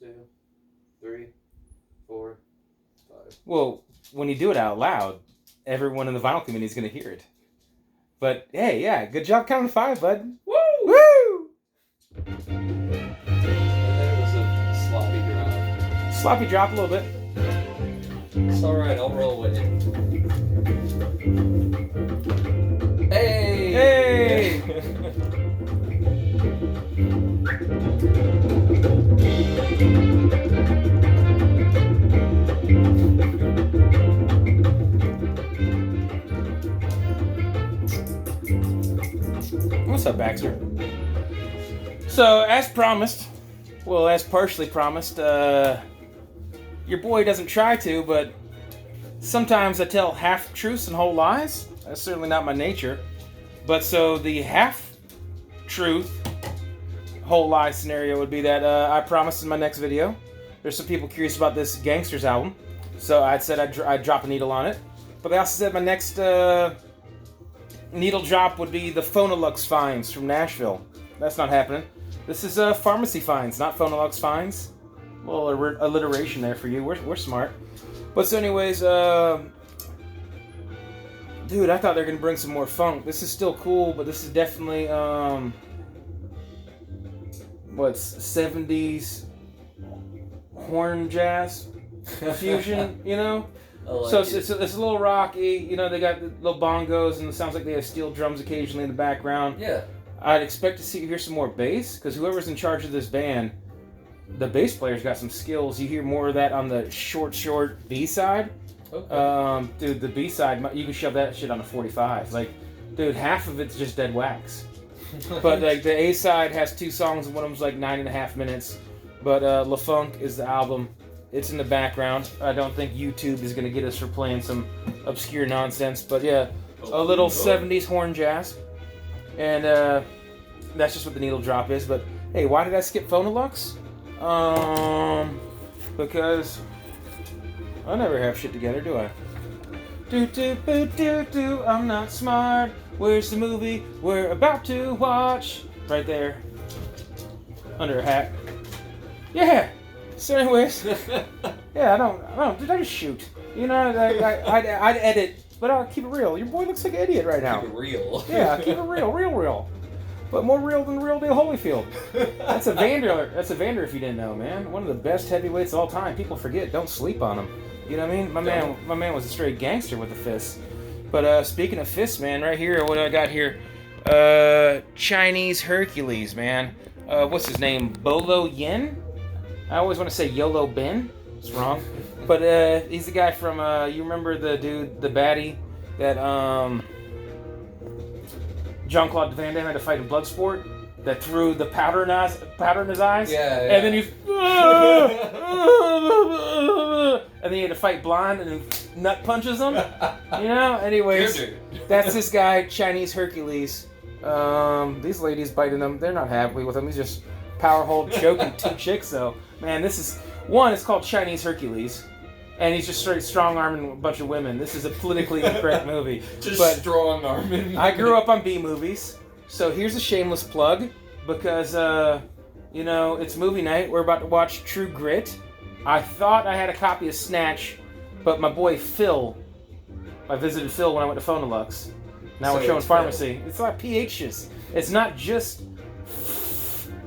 2, 3, 4, 5. Well, when you do it out loud, everyone in the vinyl community is going to hear it. But hey, yeah, good job counting 5, bud. Woo! Woo! And then it was a sloppy drop. Sloppy drop a little bit. It's alright, I'll roll with it. Hey! Hey! What's up, Baxter? So, as promised, well, as partially promised, your boy doesn't try to, but sometimes I tell half-truths and whole lies. That's certainly not my nature. But so the half-truth, whole lie scenario would be that I promised in my next video. There's some people curious about this Gangsters album. So I said I'd drop a needle on it. But I also said my next needle drop would be the Phonolux Finds from Nashville. That's not happening. This is Pharmacy Finds, not Phonolux Finds. A little alliteration there for you. We're smart. But so anyways, dude, I thought they were gonna bring some more funk. This is still cool, but this is definitely what's 70s horn jazz fusion, you know? Like so it's a little rocky, you know. They got the little bongos, and it sounds like they have steel drums occasionally in the background. Yeah. I'd expect to hear some more bass, because whoever's in charge of this band, the bass player's got some skills. You hear more of that on the short B side. Okay. Dude, the B side, you can shove that shit on a 45. Like, dude, half of it's just dead wax. But like the A side has 2 songs, and one of them's like 9.5 minutes. But La Funk is the album. It's in the background. I don't think YouTube is gonna get us for playing some obscure nonsense. But yeah, a little 70s horn jazz, and that's just what the needle drop is. But hey, why did I skip Phonolux? Because I never have shit together, do I? Do, I'm not smart. Where's the movie we're about to watch? Right there. Under a hat. Yeah! So anyways, yeah, I don't, dude, I just shoot. You know, I'd edit, but I'll keep it real. Your boy looks like an idiot right now. Keep it real. Yeah, keep it real. But more real than Real Deal Holyfield. That's a Vander if you didn't know, man. One of the best heavyweights of all time. People forget. Don't sleep on him. You know what I mean? My man was a straight gangster with the fists. But speaking of fists, man, right here, what I got here, Chinese Hercules, man. What's his name? Bolo Yin? I always want to say YOLO Ben. It's wrong. But he's the guy from, you remember the dude, the baddie, that Jean-Claude Van Damme had to fight in Bloodsport? That threw the powder in his eyes? Yeah. And then he's... and then he had to fight blind and then nut punches him. You know? Anyways, that's this guy, Chinese Hercules. These ladies biting him. They're not happy with him. He's just power hold choking 2 chicks, though. Man, this is... One, it's called Chinese Hercules. And he's just straight strong-arming a bunch of women. This is a politically incorrect movie. Just strong-arming. I grew up on B movies. So here's a shameless plug. Because, you know, it's movie night. We're about to watch True Grit. I thought I had a copy of Snatch. But my boy Phil... I visited Phil when I went to Phonolux. Now we're showing Pharmacy. It's like PHs. It's not just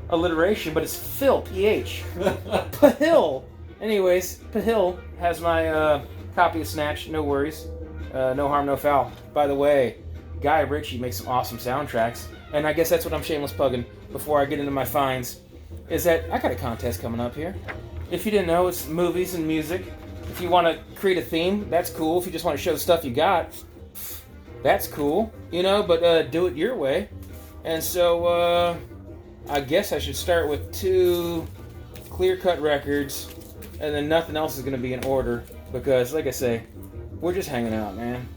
alliteration, but it's Phil, PH. Pahil. Anyways, Pahil has my copy of Snatch. No worries. No harm, no foul. By the way, Guy Ritchie makes some awesome soundtracks. And I guess that's what I'm shameless plugging before I get into my finds. Is that I got a contest coming up here. If you didn't know, it's movies and music. If you want to create a theme, that's cool. If you just want to show the stuff you got, that's cool. You know, but do it your way. And so, I guess I should start with 2 clear-cut records, and then nothing else is going to be in order, because, like I say, we're just hanging out, man.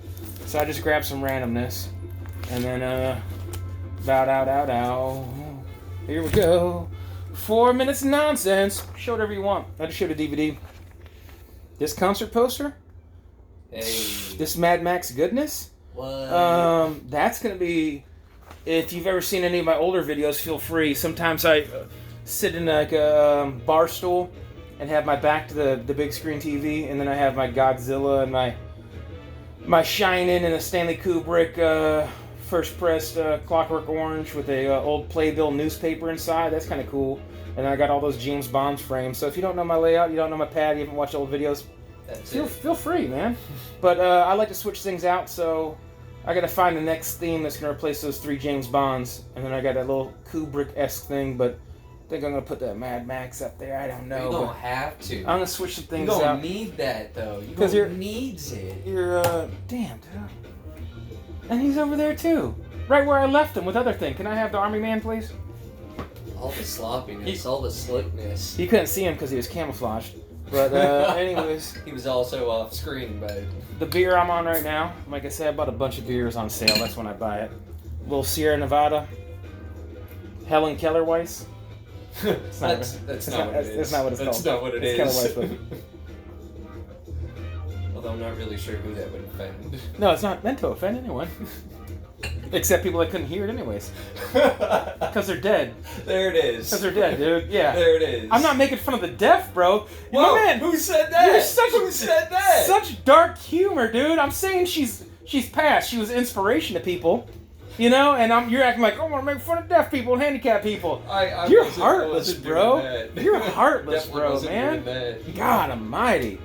So I just grabbed some randomness, and then, bow. Here we go. 4 minutes of nonsense. Show whatever you want. I just showed a DVD. This concert poster? Hey. This Mad Max goodness? What? That's going to be... If you've ever seen any of my older videos, feel free. Sometimes sit in like a bar stool and have my back to the big screen TV, and then I have my Godzilla and my Shining and a Stanley Kubrick first pressed Clockwork Orange with a old Playbill newspaper inside. That's kind of cool. And I got all those James Bond frames. So if you don't know my layout, you don't know my pad, you haven't watched old videos, feel free, man. But I like to switch things out, so I gotta find the next theme that's gonna replace those 3 James Bonds. And then I got that little Kubrick-esque thing, but I think I'm gonna put that Mad Max up there. I don't know. You don't have to. I'm gonna switch some things out. You don't need that, though. You don't needs it. You're, damn, dude. And he's over there, too. Right where I left him with other thing. Can I have the Army Man, please? All the sloppiness, all the slickness. You couldn't see him because he was camouflaged. But, anyways. He was also off screen, but... The beer I'm on right now, like I said, I bought a bunch of beers on sale. That's when I buy it. Little Sierra Nevada. Helen Keller Weiss. That's not what it is. That's not what it's called. That's not what it is. Keller Weiss, Although I'm not really sure who that would offend. No, it's not meant to offend anyone. Except people that couldn't hear it anyways. Because they're dead. There it is. Because they're dead, dude. Yeah. There it is. I'm not making fun of the deaf, bro. Whoa, My man, who said that? Who said that? Such dark humor, dude. I'm saying she's passed. She was inspiration to people. You know, and you're acting like, oh, I want to make fun of deaf people and handicapped people. You're heartless, bro. You're heartless, bro, man. God almighty.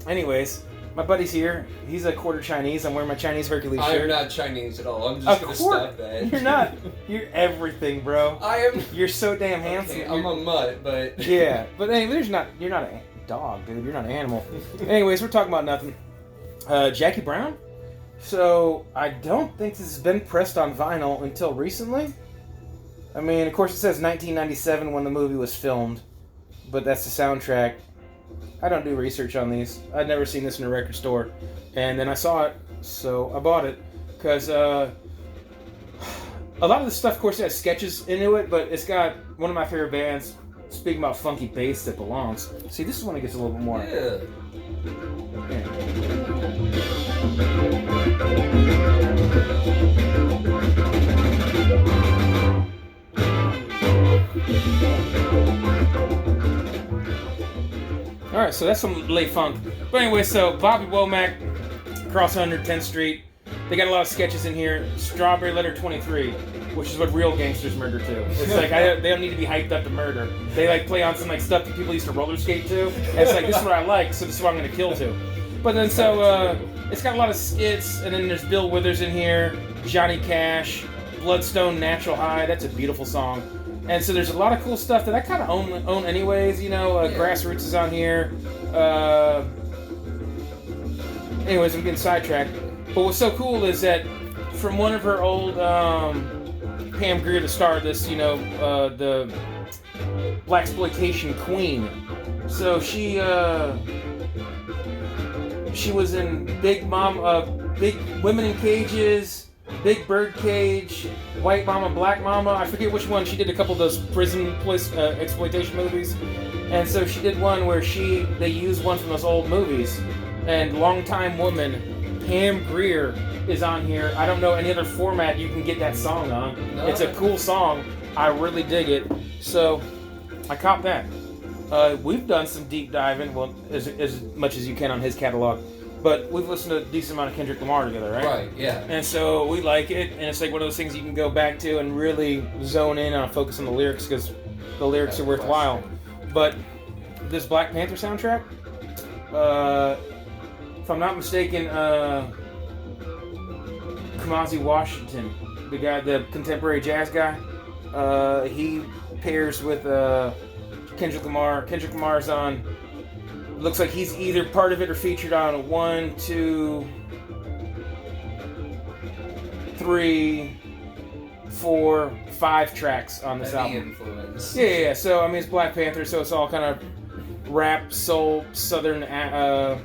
Anyways, my buddy's here. He's a quarter Chinese. I'm wearing my Chinese Hercules shirt. I'm not Chinese at all. I'm just going to stop that. You're not. You're everything, bro. I am. You're so damn handsome. Okay, I'm a mutt, but... Yeah, but anyway, you're not a dog, dude. You're not an animal. Anyways, we're talking about nothing. Jackie Brown? So, I don't think this has been pressed on vinyl until recently. I mean, of course it says 1997 when the movie was filmed, but that's the soundtrack. I don't do research on these. I'd never seen this in a record store. And then I saw it, so I bought it. Because a lot of the stuff, of course, has sketches into it, but it's got one of my favorite bands, speaking about funky bass, that belongs. See, this is when it gets a little bit more... Yeah. Alright, so that's some late funk. But anyway, so Bobby Womack, across 110th Street. They got a lot of sketches in here. Strawberry Letter 23, which is what real gangsters murder to. It's like, they don't need to be hyped up to murder. They like play on some like stuff that people used to roller skate to. And it's like, this is what I like, so this is what I'm going to kill to. But then so, it's got a lot of skits, and then there's Bill Withers in here, Johnny Cash, Bloodstone Natural High. That's a beautiful song. And so there's a lot of cool stuff that I kind of own anyways, you know. Grassroots is on here. Anyways, I'm getting sidetracked. But what's so cool is that from one of her old, Pam Grier, the star of this, you know, the blaxploitation queen. So she was in Big Women in Cages, Big Bird Cage, White Mama, Black Mama. I forget which one. She did a couple of those prison exploitation movies. And so she did one where they used one from those old movies. And Longtime Woman, Pam Grier, is on here. I don't know any other format you can get that song on. No. It's a cool song. I really dig it. So I copped that. We've done some deep diving, well, as much as you can on his catalog. But we've listened to a decent amount of Kendrick Lamar together, right? Right, yeah. And so we like it, and it's like one of those things you can go back to and really zone in on, focus on the lyrics, because the lyrics are worthwhile. But this Black Panther soundtrack, if I'm not mistaken, Kamasi Washington, the contemporary jazz guy, he pairs with Kendrick Lamar. Kendrick Lamar's on... Looks like he's either part of it or featured on 1, 2, 3, 4, 5 tracks on this album. Influence. Yeah. So I mean, it's Black Panther, so it's all kind of rap, soul, southern. I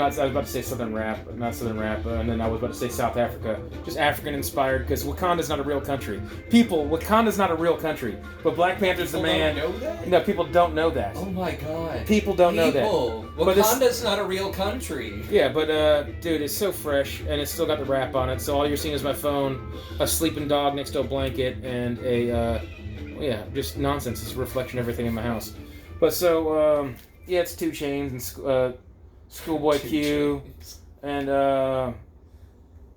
was about to say southern rap, but not southern rap, and then I was about to say South Africa. Just African inspired, because Wakanda's not a real country. Wakanda's not a real country, but Black Panther's the man. People don't know that? No, people don't know that. Oh my god. People don't know that. Wakanda's not a real country. Yeah, but dude, it's so fresh, and it's still got the rap on it, so all you're seeing is my phone, a sleeping dog next to a blanket, and a Yeah, just nonsense. It's a reflection of everything in my house. But so, yeah, it's 2 Chainz and Schoolboy Q and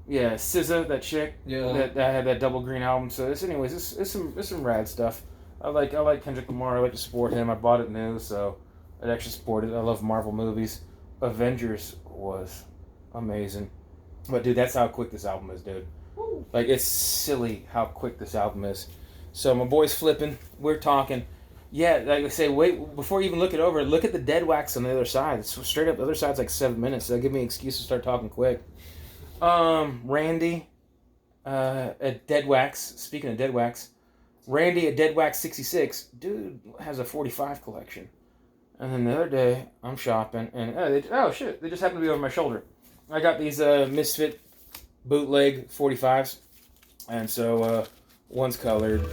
yeah, SZA, that chick. Yeah. That had that double green album. So it's some rad stuff. I like Kendrick Lamar. I like to support him. I bought it new, so I'd actually support it. I love Marvel movies. Avengers was amazing. But dude, that's how quick this album is, dude. Woo. Like, it's silly how quick this album is. So my boy's flipping. We're talking. Yeah, like I say, wait, before you even look it over, look at the dead wax on the other side. It's straight up, the other side's like 7 minutes. So that'll give me an excuse to start talking quick. Randy at Dead Wax. Speaking of Dead Wax, Randy at Dead Wax 66, dude has a 45 collection. And then the other day, I'm shopping, and oh shit, they just happen to be over my shoulder. I got these Misfit bootleg 45s, and so one's colored,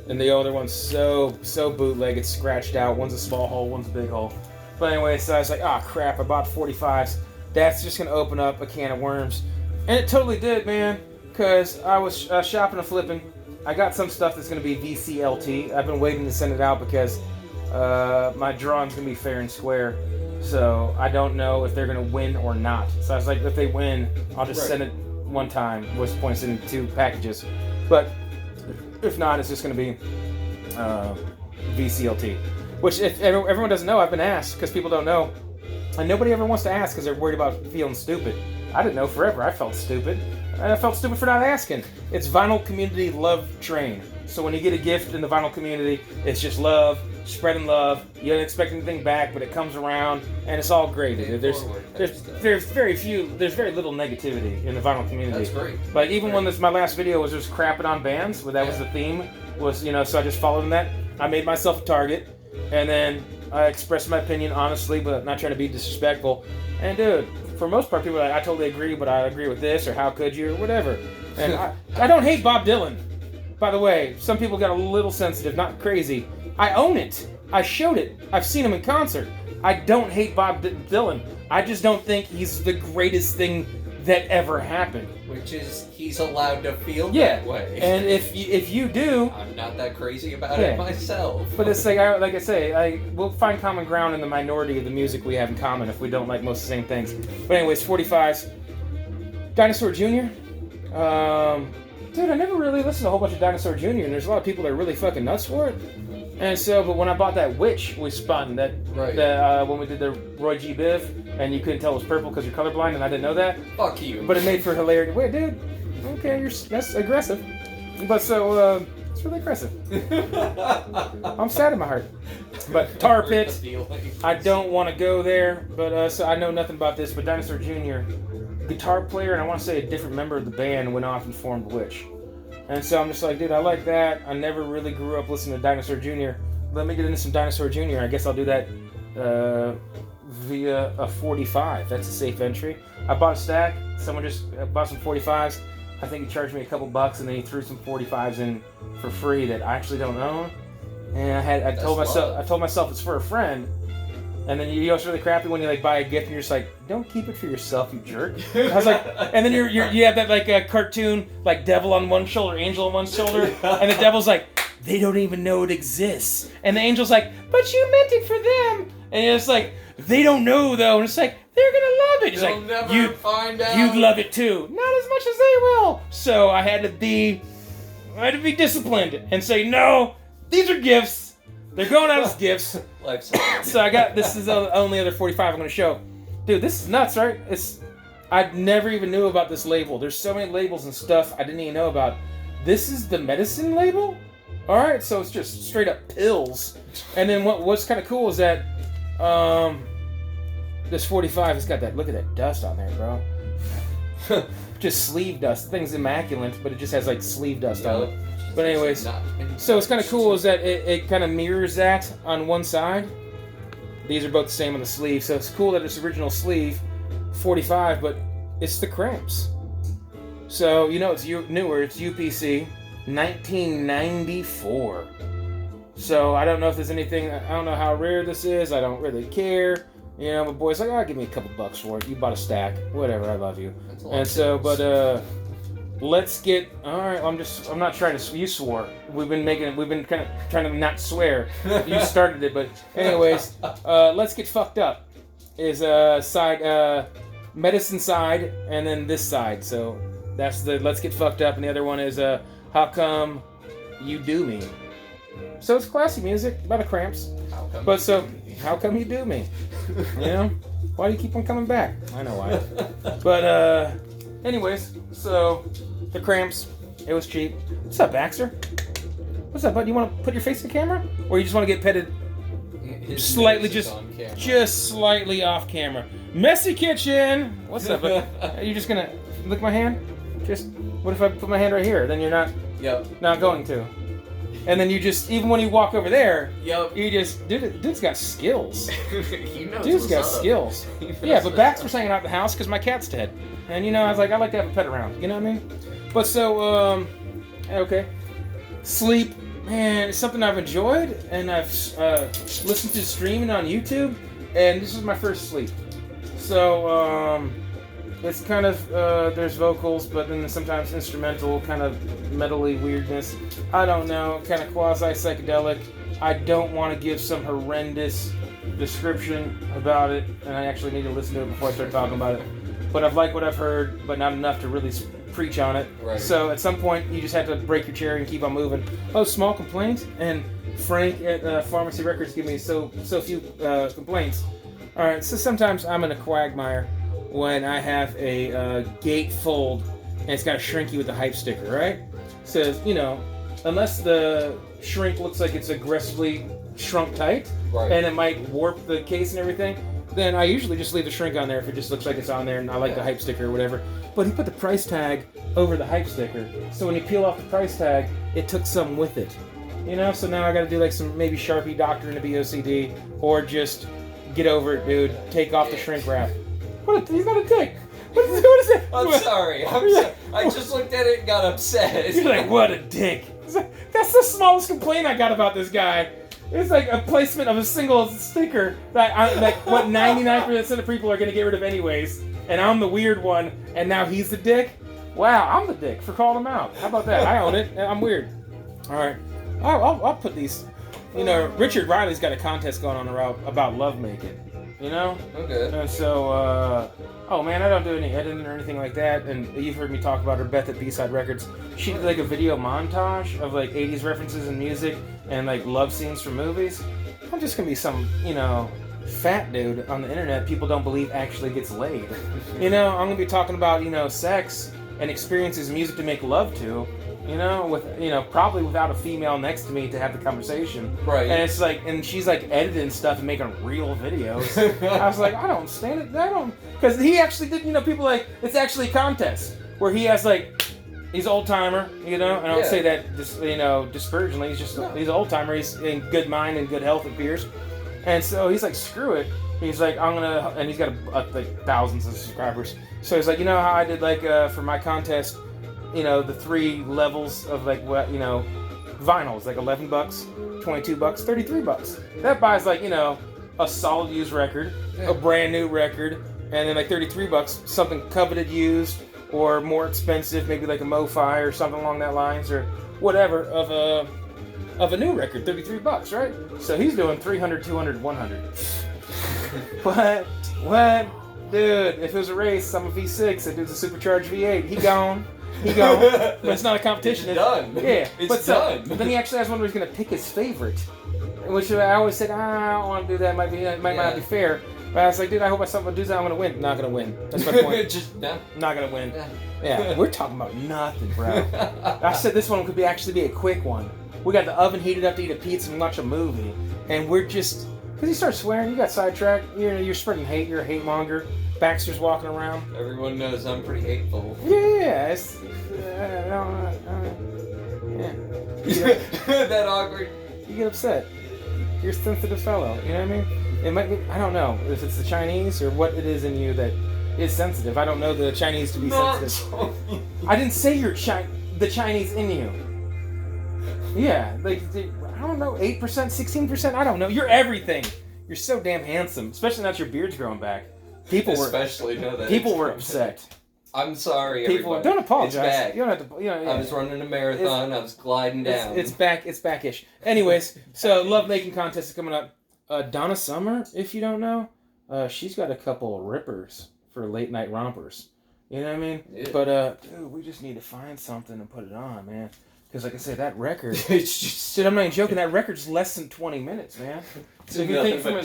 and the other one's so bootleg, it's scratched out. One's a small hole, one's a big hole. But anyway, so I was like, oh crap, I bought 45s. That's just gonna open up a can of worms. And it totally did, man, because I was shopping and flipping. I got some stuff that's going to be VCLT. I've been waiting to send it out because my drawing's going to be fair and square. So I don't know if they're going to win or not. So I was like, if they win, I'll just send it one time. What's the point of sending 2 packages? But if not, it's just going to be VCLT. Which, if everyone doesn't know, I've been asked because people don't know. And nobody ever wants to ask because they're worried about feeling stupid. I didn't know forever. I felt stupid. And I felt stupid for not asking. It's Vinyl Community Love Train. So when you get a gift in the vinyl community, it's just love, spreading love. You don't expect anything back, but it comes around, and it's all great. There's very little negativity in the vinyl community. That's great. Like even when my last video was just crapping on bands, where that was the theme, so I just followed in that. I made myself a target, and then I expressed my opinion honestly, but not trying to be disrespectful. And dude, for most part, people are like, I totally agree, but I agree with this, or how could you, or whatever. And I don't hate Bob Dylan. By the way, some people got a little sensitive, not crazy. I own it. I showed it. I've seen him in concert. I don't hate Bob Dylan. I just don't think he's the greatest thing that ever happened. Which is, he's allowed to feel Yeah. that way. And if you do, I'm not that crazy about it myself. but it's like I say, we'll find common ground in the minority of the music we have in common if we don't like most of the same things. But anyways, 45s. Dinosaur Jr. Dude, I never really listened to a whole bunch of Dinosaur Jr. and there's a lot of people that are really fucking nuts for it. And so, but when I bought that Witch we spun, when we did the Roy G. Biv, and you couldn't tell it was purple because you're colorblind, and I didn't know that. Fuck you. But it made for hilarity. Wait, dude. Okay, that's aggressive. But so, it's really aggressive. I'm sad in my heart. But Tar Pit, I don't want to go there. But so I know nothing about this. But Dinosaur Jr., guitar player, and I want to say a different member of the band went off and formed Witch. And so I'm just like, dude, I like that. I never really grew up listening to Dinosaur Jr. Let me get into some Dinosaur Jr. I guess I'll do that via a 45. That's a safe entry. I bought a stack. Someone just bought some 45s. I think he charged me a couple bucks, and then he threw some 45s in for free that I actually don't own. And I told myself it's for a friend. And then you know it's really crappy when you like buy a gift and you're just like, don't keep it for yourself, you jerk. I was like, and then you have that like a cartoon like devil on one shoulder, angel on one shoulder, and the devil's like, they don't even know it exists, and the angel's like, but you meant it for them, and it's like, they don't know though, and it's like, they're gonna love it. It's They'll like, never find out. You'd love it too, not as much as they will. So I had to be disciplined and say, no, these are gifts. They're going out as gifts. So I got, this is the only other 45 I'm going to show. Dude, this is nuts, right? I never even knew about this label. There's so many labels and stuff I didn't even know about. This is the medicine label? Alright, so it's just straight up pills. And then what's kind of cool is that this 45 has got that, look at that dust on there, bro. Just sleeve dust. The thing's immaculate, but it just has like sleeve dust on it. But anyways, so it's kind of cool is that it kind of mirrors that on one side. These are both the same on the sleeve, so it's cool that it's original sleeve, 45, but it's the Cramps. So, you know, it's newer, it's UPC, 1994. So I don't know if there's anything, I don't know how rare this is, I don't really care. You know, my boy's like, give me a couple bucks for it. You bought a stack, whatever, I love you. And so, but, let's get. All right, I'm not trying to. You swore. We've been kind of trying to not swear. You started it, but anyways, let's get fucked up. Is side medicine side, and then this side. So that's the let's get fucked up, and the other one is how come you do me. So it's classy music by the Cramps. How come you do me? You know, why do you keep on coming back? I know why. But anyways, so the Cramps. It was cheap. What's up, Baxter? What's up, bud? You want to put your face in the camera, or you just want to get petted? Slightly, just slightly off camera. Messy kitchen. What's up? Are you just gonna lick my hand? Just what if I put my hand right here? Then you're not. Yep. Not going to. And then you just even when you walk over there. Yep. You just dude's got skills. He knows Dude's got up. skills. Yeah, but Baxter's hanging out at the house because my cat's dead, and you know I was like I like to have a pet around. You know what I mean? But so okay, sleep. Man, it's something I've enjoyed, and I've listened to streaming on YouTube, and this is my first sleep. So, it's kind of, there's vocals, but then sometimes instrumental, kind of metally weirdness. I don't know, kind of quasi-psychedelic. I don't want to give some horrendous description about it, and I actually need to listen to it before I start talking about it. But I've liked what I've heard, but not enough to really preach on it. Right. So at some point, you just have to break your cherry and keep on moving. Oh, small complaints, and Frank at Pharmacy Records give me so few complaints. All right, so sometimes I'm in a quagmire when I have a gatefold and it's got a shrinky with a hype sticker, right? So, you know, unless the shrink looks like it's aggressively shrunk tight, right, and it might warp the case and everything, then I usually just leave the shrink on there if it just looks like it's on there and I like the hype sticker or whatever. But he put the price tag over the hype sticker, so when you peel off the price tag, it took some with it. You know, so now I gotta do like some maybe Sharpie Doctor in a BOCD, or just get over it, dude. Take off the shrink wrap. He's not a dick. What is it? I'm sorry. I just looked at it and got upset. You're like, what a dick. That's the smallest complaint I got about this guy. It's like a placement of a single sticker that what 99% of people are going to get rid of anyways. And I'm the weird one, and now he's the dick? Wow, I'm the dick for calling him out. How about that? I own it, and I'm weird. All right. I'll put these. You know, Richard Riley's got a contest going on about lovemaking. You know? Okay. And so, oh man, I don't do any editing or anything like that. And you've heard me talk about her, Beth at B-Side Records. She did like a video montage of like 80s references in music and like love scenes from movies. I'm just gonna be some, you know, fat dude on the internet people don't believe actually gets laid. You know, I'm gonna be talking about, you know, sex and experiences music to make love to. You know, with, you know, probably without a female next to me to have the conversation. Right. And it's like, and she's like editing stuff and making real videos. I was like, I don't stand it. I don't, because he actually did, you know, people like, it's actually a contest where he has like, he's old timer, you know, and I don't say that just, you know, disparagingly. He's just, he's an old timer. He's in good mind and good health, it appears. And so he's like, screw it. He's like, I'm gonna, and he's got like thousands of subscribers. So he's like, you know how I did like for my contest, you know, the 3 levels of like what, you know, vinyls, like $11, $22, $33. That buys like, you know, a solid used record, a brand new record, and then like $33, something coveted used or more expensive, maybe like a Mo-Fi or something along that lines or whatever of a new record, $33, right? So he's doing 300, 200, 100. What? Dude, if it was a race, I'm a V6, that dude's a supercharged V8. He gone. But it's not a competition. It's done. Yeah. It's done. But then he actually has one where he's going to pick his favorite. Which I always said, I don't want to do that. It might not be fair. But I was like, dude, I hope I do that. I'm going to win. Not going to win. That's my point. Just no. Not going to win. Yeah. We're talking about nothing, bro. I said this one could actually be a quick one. We got the oven heated up to eat a pizza and watch a movie. And we're just... Because he starts swearing. You got sidetracked. You're spreading hate. You're a hate monger. Baxter's walking around. Everyone knows I'm pretty hateful. Yeah. It's... That awkward. You get upset. You're a sensitive fellow. You know what I mean? It might be, I don't know if it's the Chinese or what it is in you that is sensitive. I don't know the Chinese to be sensitive. I didn't say the Chinese in you. Yeah, like, I don't know, 8%, 16%, I don't know. You're everything. You're so damn handsome, especially now that your beard's growing back. People were upset. I'm sorry, People, everybody. don't apologize. It's back. You don't have to. I was running a marathon. I was gliding down. It's back. It's backish. Anyways, so love making contest is coming up. Donna Summer, if you don't know, she's got a couple of rippers for late night rompers. You know what I mean? Yeah. But dude, we just need to find something and put it on, man. Because like I said, that record. It's just Dude, I'm not even joking. That record's less than 20 minutes, man. So if you think from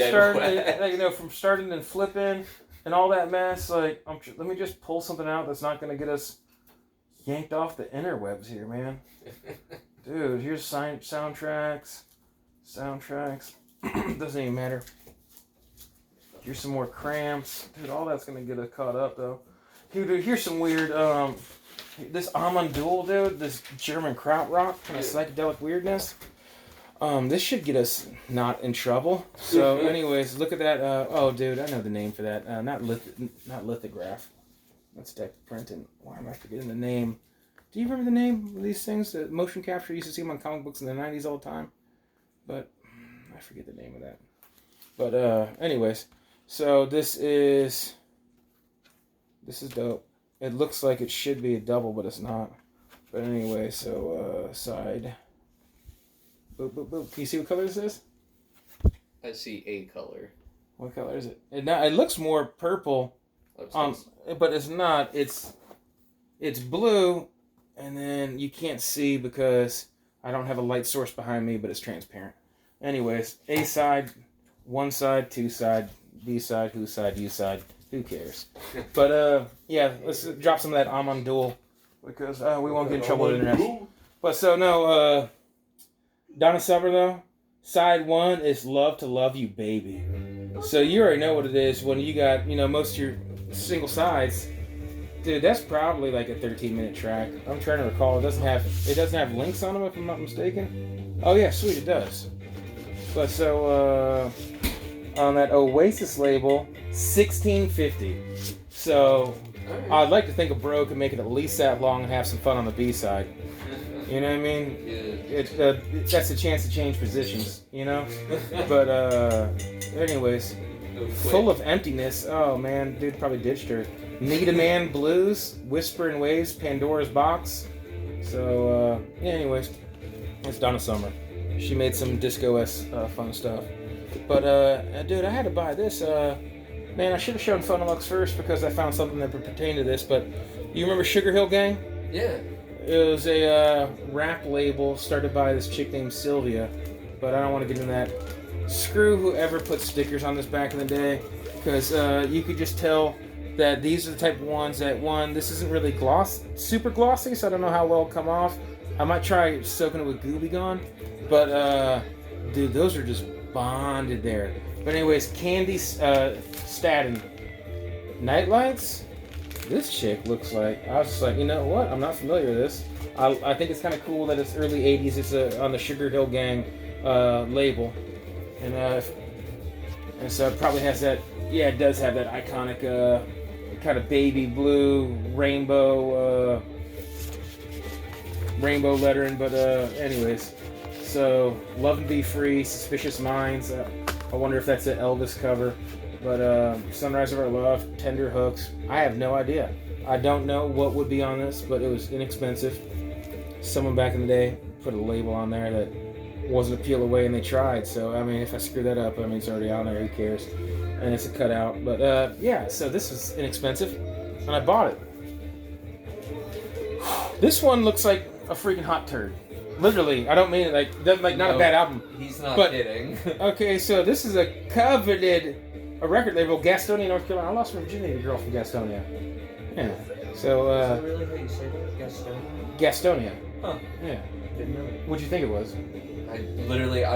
from starting and flipping and all that mess, like, let me just pull something out that's not going to get us yanked off the interwebs here, man. Dude, here's soundtracks. Doesn't even matter. Here's some more cramps. Dude, all that's going to get us caught up, though. Dude, here's some weird, this Amandul, dude, this German krautrock, kind of psychedelic weirdness. This should get us not in trouble. So, anyways, look at that. Oh, dude, I know the name for that. Not lithograph. That's deck printing. Why am I forgetting the name? Do you remember the name of these things? The motion capture, you used to see them on comic books in the 90s all the time. But I forget the name of that. But, anyways. So, this is dope. It looks like it should be a double, but it's not. But anyway, so, side. Boop, boop, boop. Can you see what color this is? I see a color. What color is it? It looks more purple, but it's not. It's blue, and then you can't see because I don't have a light source behind me, but it's transparent. Anyways, A side, one side, two side, B side, who side, U side. Who cares? But yeah, let's drop some of that Amandul because we won't get in trouble with the internet. But so no. Donna Summer, though, side one is Love to Love You, Baby. So you already know what it is when you got, most of your single sides. Dude, that's probably like a 13-minute track. I'm trying to recall. It doesn't have links on them, if I'm not mistaken. Oh, yeah, sweet, it does. But so, on that Oasis label, $16.50. So, I'd like to think a bro could make it at least that long and have some fun on the B-side. You know what I mean? Yeah. That's a chance to change positions, But, anyways, full of emptiness. Oh, man, dude probably ditched her. Need a Man Blues, Whisper in Waves, Pandora's Box. So, yeah, anyways, it's Donna Summer. She made some disco-esque fun stuff. But, dude, I had to buy this. Man, I should have shown Funalux first because I found something that would pertain to this. But you remember Sugar Hill Gang? Yeah. It was a rap label started by this chick named Sylvia, but I don't want to get into that. Screw whoever put stickers on this back in the day, because you could just tell that these are the type of ones that, this isn't really super glossy, so I don't know how well it'll come off. I might try soaking it with Gooby Gone, but dude, those are just bonded there. But anyways, Candy Staten Nightlights. This chick looks like, I was just like, you know what? I'm not familiar with this. I think it's kind of cool that it's early 80s. It's on the Sugar Hill Gang label. And so it probably has that, yeah, it does have that iconic kind of baby blue rainbow lettering. But anyways, so Love and Be Free, Suspicious Minds. I wonder if that's an Elvis cover. But Sunrise of Our Love, Tender Hooks, I have no idea. I don't know what would be on this, but it was inexpensive. Someone back in the day put a label on there that wasn't a peel away and they tried. So, I mean, if I screw that up, I mean, it's already on there, who cares? And it's a cutout. But yeah, so this is inexpensive, and I bought it. This one looks like a freaking hot turd. Literally, I don't mean it not a bad album. He's not kidding. Okay, so this is a coveted record label, Gastonia, North Carolina. I lost my virginity to a girl from Gastonia. Yeah. So, Is that really how you say that? Gastonia? Gastonia. Huh. Yeah. Didn't know that. What'd you think it was? I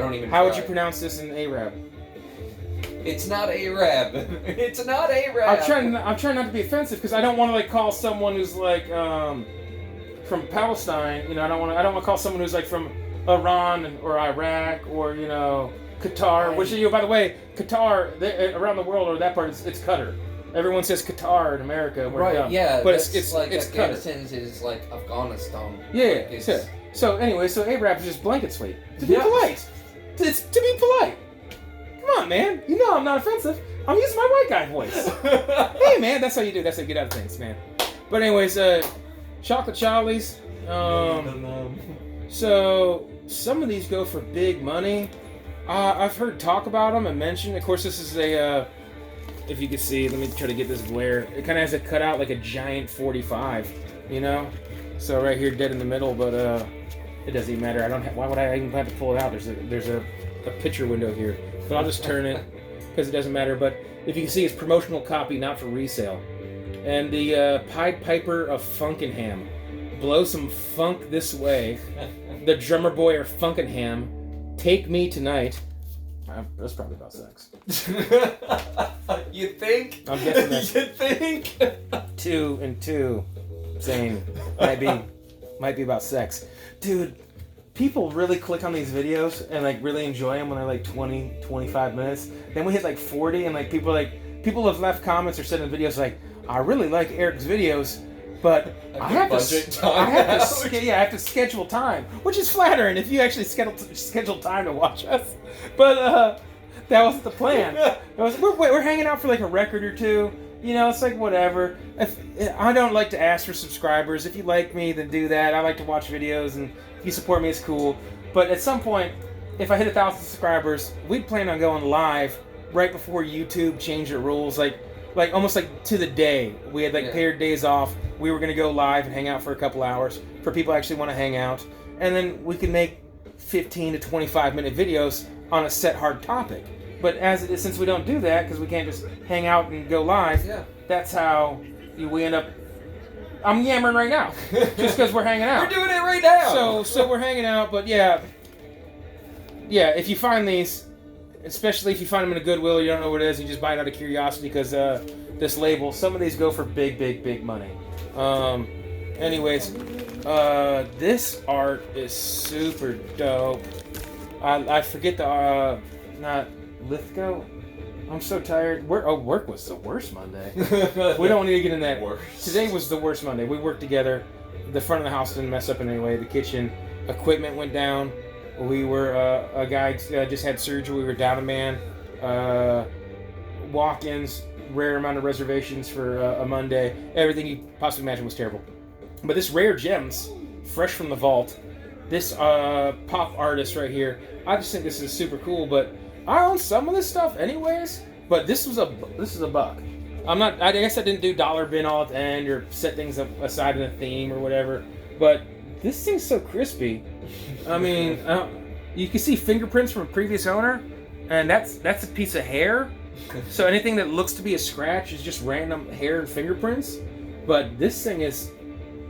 don't even How would you try. pronounce this in Arab? It's not Arab. It's not Arab. I'm trying not to be offensive because I don't want to call someone who's from Palestine. I don't want to call someone who's from Iran or Iraq or Qatar. Which by the way, Qatar around the world or that part it's Qatar. Everyone says Qatar in America. Right? Dumb. Yeah. But it's Afghanistan Qatar. is like Afghanistan. Yeah. Yeah. So anyway, so Arab is just blanket sweep. To be polite. It's to be polite. Come on, man. I'm not offensive. I'm using my white guy voice. Hey, man, that's how you do. That's how you get out of things, man. But anyways, Chocolate Charlie's. So some of these go for big money. I've heard talk about them and mentioned. Of course, this is a. If you can see, let me try to get this glare. It kind of has a cutout like a giant 45, you know. So right here, dead in the middle, but it doesn't even matter. I don't. Why would I even have to pull it out? There's a picture window here, but I'll just turn it because it doesn't matter. But if you can see, it's promotional copy, not for resale. And the Pied Piper of Funkenham. Blow some funk this way. The drummer boy or Funkenham. Take me tonight. That's probably about sex. You think? I'm guessing that's You think? 2 and 2. Saying might be about sex. Dude, people really click on these videos and like really enjoy them when they're like 20, 25 minutes. Then we hit like 40 and like people have left comments or said in videos like, I really like Eric's videos, but I have to schedule time, which is flattering if you actually schedule time to watch us. But that wasn't the plan. We're hanging out for like a record or two. You know, it's like whatever. I don't like to ask for subscribers. If you like me, then do that. I like to watch videos, and if you support me, it's cool. But at some point, if I hit 1,000 subscribers, we'd plan on going live right before YouTube changed their rules. Like almost like to the day. We had paired days off. We were going to go live and hang out for a couple hours for people who actually want to hang out. And then we can make 15 to 25 minute videos on a set hard topic. But as it is, since we don't do that, because we can't just hang out and go live, that's how we end up. I'm yammering right now, just because we're hanging out. We're doing it right now. So we're hanging out, but yeah. If you find these, especially if you find them in a Goodwill, you don't know what it is, you just buy it out of curiosity because this label. Some of these go for big money. Anyways, this art is super dope. I forget the not Lithgow. I'm so tired. Work was the worst Monday. We don't need to get in that. Today was the worst Monday. We worked together. The front of the house didn't mess up in any way. The kitchen equipment went down. We were a guy just had surgery. We were down a man. Walk-ins, rare amount of reservations for a Monday. Everything you possibly imagine was terrible. But this Rare Gems, fresh from the vault. This pop artist right here. I just think this is super cool. But I own some of this stuff anyways. But this is a buck. I guess I didn't do dollar bin all at the end or set things aside in a theme or whatever. But this thing's so crispy. I mean, you can see fingerprints from a previous owner, and that's a piece of hair. So anything that looks to be a scratch is just random hair and fingerprints. But this thing is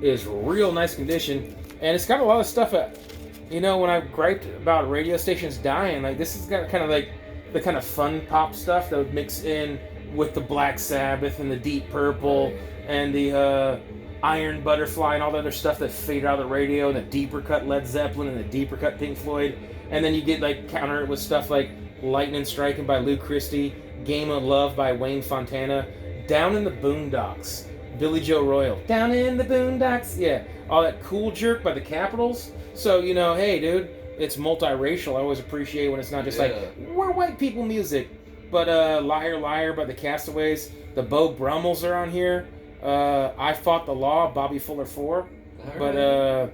real nice condition, and it's got a lot of stuff. When I griped about radio stations dying, like this has got kind of like the kind of fun pop stuff that would mix in with the Black Sabbath and the Deep Purple and the Iron Butterfly and all the other stuff that faded out of the radio, and the deeper cut Led Zeppelin and the deeper cut Pink Floyd. And then you get like counter it with stuff like Lightning Striking by Lou Christie, Game of Love by Wayne Fontana, Down in the Boondocks, Billy Joe Royal, Down in the Boondocks, yeah, all that Cool Jerk by the Capitals. So, hey dude, it's multiracial. I always appreciate when it's not just like, we're white people music. But Liar Liar by the Castaways, the Beau Brummels are on here. I Fought the Law, Bobby Fuller 4. But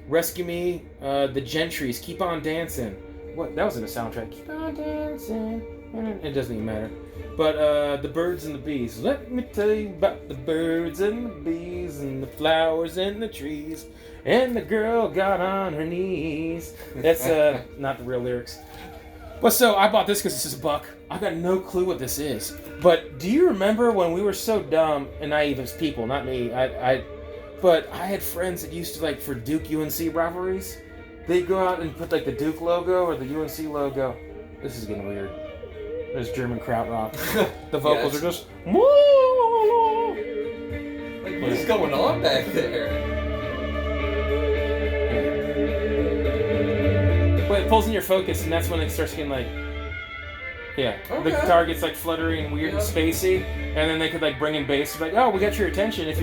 Rescue Me, the Gentrys, Keep on Dancing. What? That was in the soundtrack. Keep on dancing. It doesn't even matter. But the Birds and the Bees. Let me tell you about the birds and the bees and the flowers and the trees. And the girl got on her knees. That's not the real lyrics. But so I bought this because this is a buck. I got no clue what this is. But do you remember when we were so dumb and naive as people? Not me. But I had friends that used to, like, for Duke UNC rivalries, they'd go out and put like the Duke logo or the UNC logo. This is getting weird. There's German krautrock. The vocals are just. Like, what is going on back there? Well, it pulls in your focus, and that's when it starts getting like. Yeah, the guitar gets like fluttery and weird and spacey, and then they could like bring in bass. Like, oh, we got your attention. If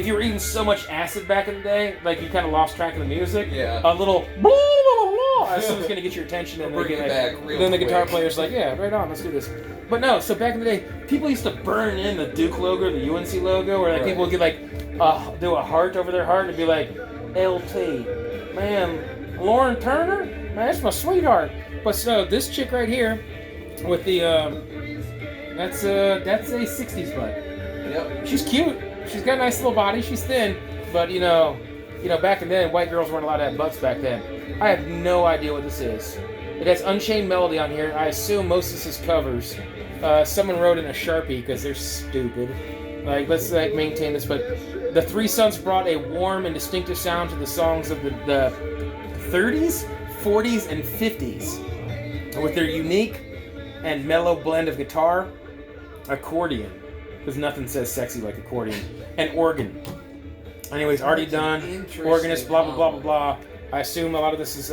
you were eating so much acid back in the day, like you kind of lost track of the music. Yeah. A little blah, blah, blah, blah, as soon as it's gonna get your attention, and then the guitar player's like, yeah, right on, let's do this. But no, so back in the day, people used to burn in the Duke logo or the UNC logo, or like people would get like do a heart over their heart and be like, LT, man, Lauren Turner, man, that's my sweetheart. But so this chick right here, with the that's a 60s butt. Yep. She's cute. She's got a nice little body. She's thin, but you know, back in then, white girls weren't allowed to have butts back then. I have no idea what this is. It has Unchained Melody on here. I assume most of this is covers. Someone wrote in a Sharpie because they're stupid. Like, let's maintain this. But the Three Sons brought a warm and distinctive sound to the songs of the 30s, 40s, and 50s with their unique and mellow blend of guitar, accordion, because nothing says sexy like accordion, and organ. Anyways, already done. Organist, blah, blah, blah, blah, blah. I assume a lot of this is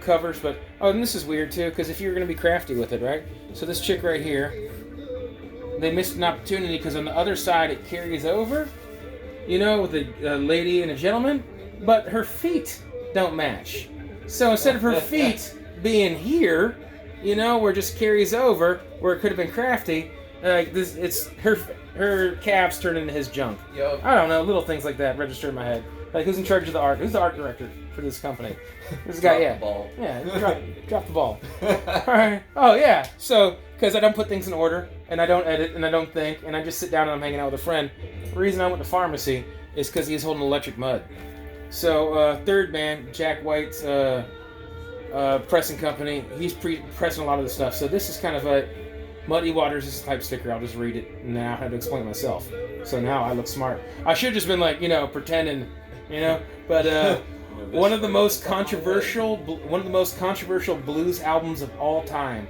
covers, but and this is weird too, because if you're going to be crafty with it, right? So this chick right here, they missed an opportunity because on the other side it carries over, with a lady and a gentleman, but her feet don't match. So instead of her feet being here, where it just carries over, where it could have been crafty, this, it's her calves turn into his junk. Yep. I don't know, little things like that register in my head. Like, who's in charge of the art? Who's the art director for this company? This guy, yeah. The ball. Yeah, drop the ball. Alright. Oh, yeah. So, because I don't put things in order, and I don't edit, and I don't think, and I just sit down and I'm hanging out with a friend. The reason I went to pharmacy is because he's holding electric mud. So, third man, Jack White's pressing company, he's pressing a lot of the stuff. So this is kind of a Muddy Waters is a type sticker. I'll just read it, and then I have to explain it myself. So now I look smart. I should have just been like, pretending, But one of the most controversial blues albums of all time,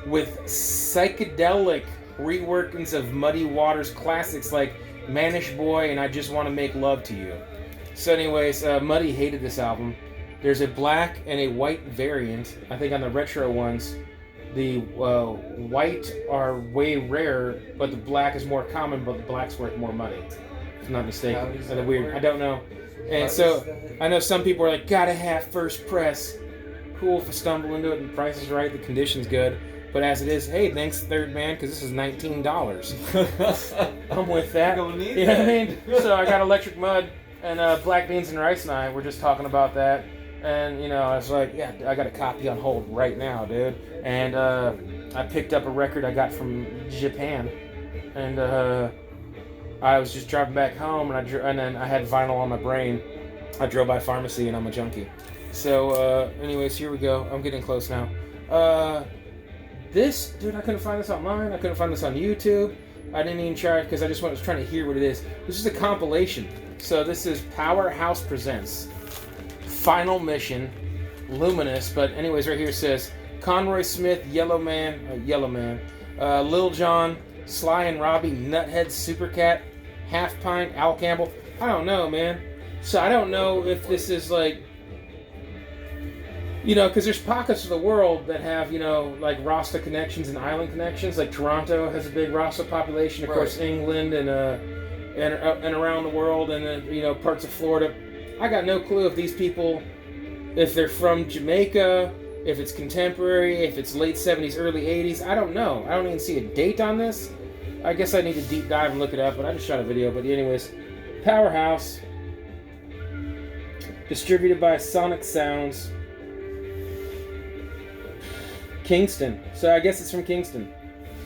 with psychedelic reworkings of Muddy Waters classics like Manish Boy and I Just Want to Make Love to You. So anyways, Muddy hated this album. There's a black and a white variant. I think on the retro ones, the white are way rare, but the black is more common, but the black's worth more money. If I'm not mistaken. That's weird. I don't know. And so I know some people are like, gotta have first press. Cool if I stumble into it and the price is right, the condition's good. But as it is, hey, thanks third man, because this is $19. I'm with that. You know what I mean? So I got electric mud, and Black Beans and Rice and I were just talking about that. And, I was like, yeah, I got a copy on hold right now, dude. And I picked up a record I got from Japan. And I was just driving back home, and then I had vinyl on my brain. I drove by pharmacy, and I'm a junkie. So, anyways, here we go. I'm getting close now. Dude, I couldn't find this online. I couldn't find this on YouTube. I didn't even try it because I just was trying to hear what it is. This is a compilation. So this is Powerhouse Presents Final Mission, Luminous. But anyways, right here it says Conroy Smith, Yellow Man, Lil Jon, Sly and Robbie, Nuthead, Supercat, Half Pint, Al Campbell. I don't know, man. So I don't know if this is like, because there's pockets of the world that have, like Rasta connections and island connections. Like Toronto has a big Rasta population. Of course, England and around the world, and parts of Florida. I got no clue if these people, if they're from Jamaica, if it's contemporary, if it's late 70s, early 80s. I don't know. I don't even see a date on this. I guess I need to deep dive and look it up, but I just shot a video. But anyways, Powerhouse, distributed by Sonic Sounds, Kingston. So I guess it's from Kingston.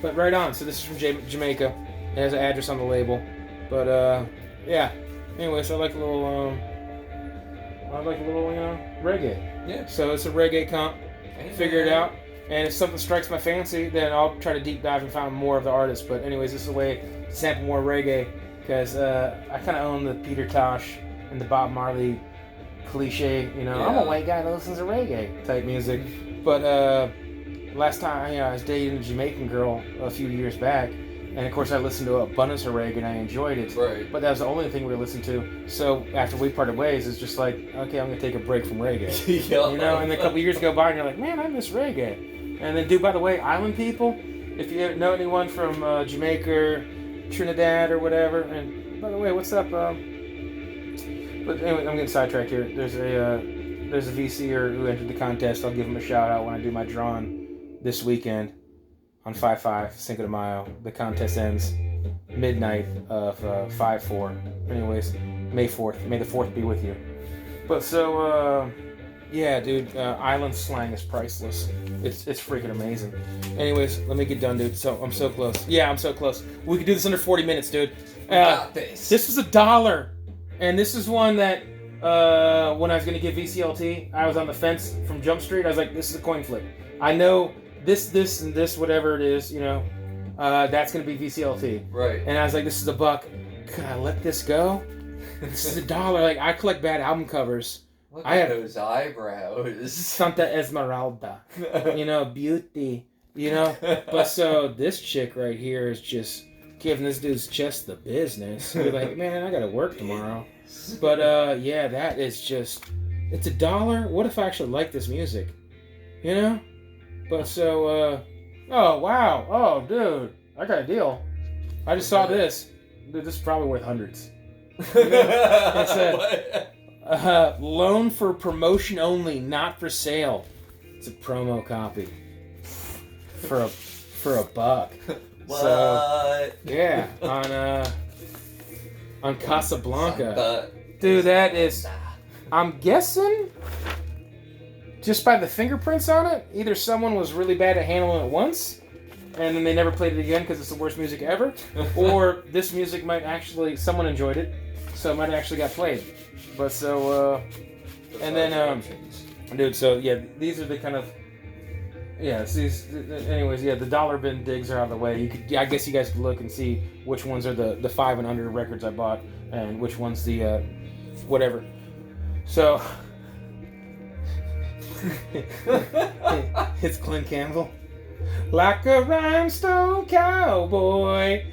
But right on. So this is from Jamaica. It has an address on the label. But yeah. Anyways, I like a little reggae. Yeah. So it's a reggae comp. Figure it out. And if something strikes my fancy, then I'll try to deep dive and find more of the artists. But anyways, this is a way to sample more reggae, because I kind of own the Peter Tosh and the Bob Marley cliche. I'm a white guy that listens to reggae type music. But last time I was dating a Jamaican girl a few years back, and of course I listened to abundance of reggae and I enjoyed it. Right. But that was the only thing we listened to. So after we parted ways, it's just like, okay, I'm gonna take a break from reggae. And then a couple years go by and you're like, man, I miss reggae. And then, dude, by the way, island people, if you know anyone from Jamaica, or Trinidad, or whatever, and by the way, what's up? But anyway, I'm getting sidetracked here. There's a VCer who entered the contest. I'll give him a shout out when I do my drawing this weekend on 5/5 Cinco de Mayo. The contest ends midnight of 5/4. Anyways, May 4th. May the 4th be with you. But so, yeah, dude, island slang is priceless. It's freaking amazing. Anyways, let me get done, dude. So I'm so close. Yeah, I'm so close. We could do this under 40 minutes, dude. This was $1, and this is one that when I was gonna get VCLT, I was on the fence from Jump Street. I was like, this is a coin flip. I know this, and this, whatever it is, you know, that's gonna be VCLT. Right. And I was like, this is $1. Could I let this go? This is $1. Like, I collect bad album covers. Look I at have those eyebrows. Santa Esmeralda. You know, beauty. You know? But so this chick right here is just giving this dude's chest the business. You're like, man, I gotta work tomorrow. But yeah, that is just, it's $1. What if I actually like this music? You know? But so, oh wow. Oh dude, I got a deal. I just saw this. Dude, this is probably worth hundreds. You know? It's a loan for promotion only, not for sale. It's a promo copy for $1. What? So, yeah, on Casablanca. Dude, that is, I'm guessing, just by the fingerprints on it, either someone was really bad at handling it once, and then they never played it again because it's the worst music ever, or this music might actually, someone enjoyed it, so it might have actually got played. But so, and then, dude, so yeah, these are the kind of, yeah, anyways, yeah, the dollar bin digs are out of the way. You could, I guess you guys could look and see which ones are the 5 and under records I bought, and which one's the, whatever. So, it's Clint Campbell. Like a rhinestone cowboy.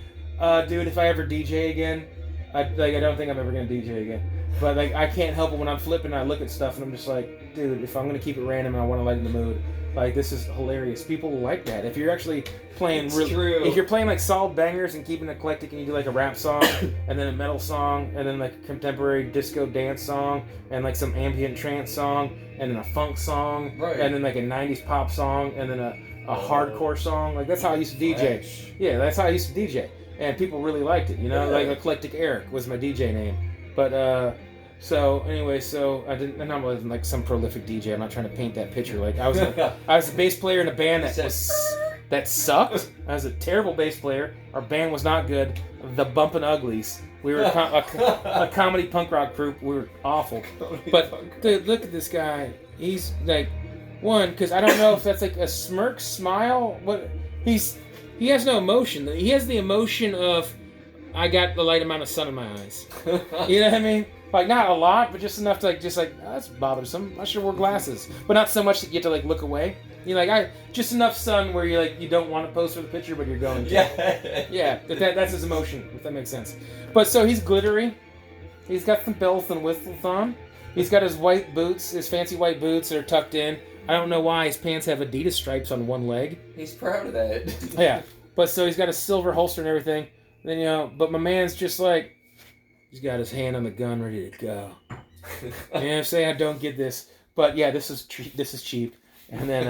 Dude, if I ever DJ again, I don't think I'm ever gonna DJ again. But like, I can't help it when I'm flipping. I look at stuff and I'm just like, dude, if I'm gonna keep it random and I want to lighten the mood, like this is hilarious. People like that. If you're actually playing, if you're playing like solid bangers and keeping it eclectic, and you do like a rap song and then a metal song and then like a contemporary disco dance song and like some ambient trance song and then a funk song, right, and then like a '90s pop song and then a hardcore song, like that's how I used to DJ. Yeah, that's how I used to DJ, and people really liked it. You know, like Eclectic Eric was my DJ name. But so anyway, so I didn't. And I wasn't like some prolific DJ. I'm not trying to paint that picture. Like I was a bass player in a band that sucked. I was a terrible bass player. Our band was not good. The Bumpin' Uglies. We were a comedy punk rock group. We were awful. But dude, look at this guy. He's like, one, because I don't know if that's like a smirk, smile. What he has no emotion. He has the emotion of, I got the light amount of sun in my eyes. You know what I mean? Like not a lot, but just enough to oh, that's bothersome. I should wear glasses, but not so much that you have to like look away. You're like, just enough sun where you don't want to pose for the picture, but you're going to. Yeah. That's his emotion, if that makes sense. But so he's glittery. He's got some bells and whistles on. He's got his white boots, his fancy white boots that are tucked in. I don't know why his pants have Adidas stripes on one leg. He's proud of that. Yeah, but so he's got a silver holster and everything. Then but my man's just like, he's got his hand on the gun, ready to go. You know what I'm saying? I don't get this, but yeah, this is cheap. And then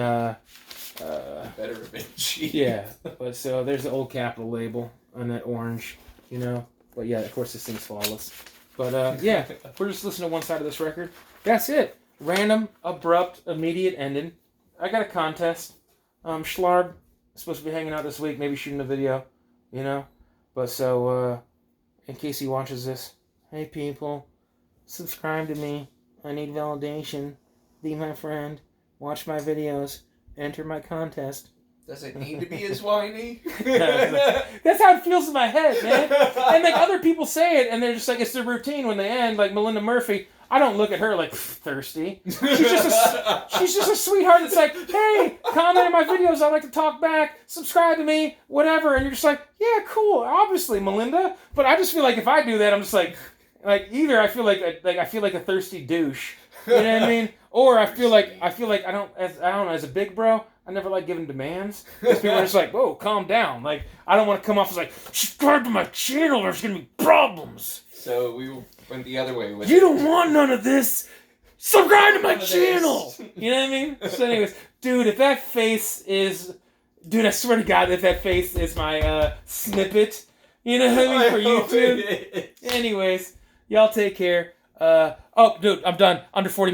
better have been cheap. Yeah, but so there's the old Capitol label on that orange, you know. But yeah, of course this thing's flawless. But yeah, we're just listening to one side of this record. That's it. Random, abrupt, immediate ending. I got a contest. Schlarb is supposed to be hanging out this week, maybe shooting a video, you know. But so, in case he watches this, hey people, subscribe to me. I need validation. Be my friend. Watch my videos. Enter my contest. Does it need to be as whiny? That's how it feels in my head, man. And like other people say it, and they're just like, it's their routine when they end. Like Melinda Murphy, I don't look at her like thirsty. She's just a sweetheart that's like, hey, comment on my videos. I like to talk back. Subscribe to me, whatever. And you're just like, yeah, cool. Obviously, Melinda. But I just feel like if I do that, I'm just like either I feel like a thirsty douche. You know what I mean? Or I feel like I don't know, as a big bro, I never like giving demands. Because people are just like, whoa, calm down. Like, I don't want to come off as like, subscribe to my channel, there's going to be problems. So we went the other way with you don't want none of this. Subscribe to my channel. You know what I mean? So anyways, dude, if that face is... Dude, I swear to God, if that face is my snippet You know what I mean? For YouTube. Anyways, y'all take care. Oh, dude, I'm done. Under 40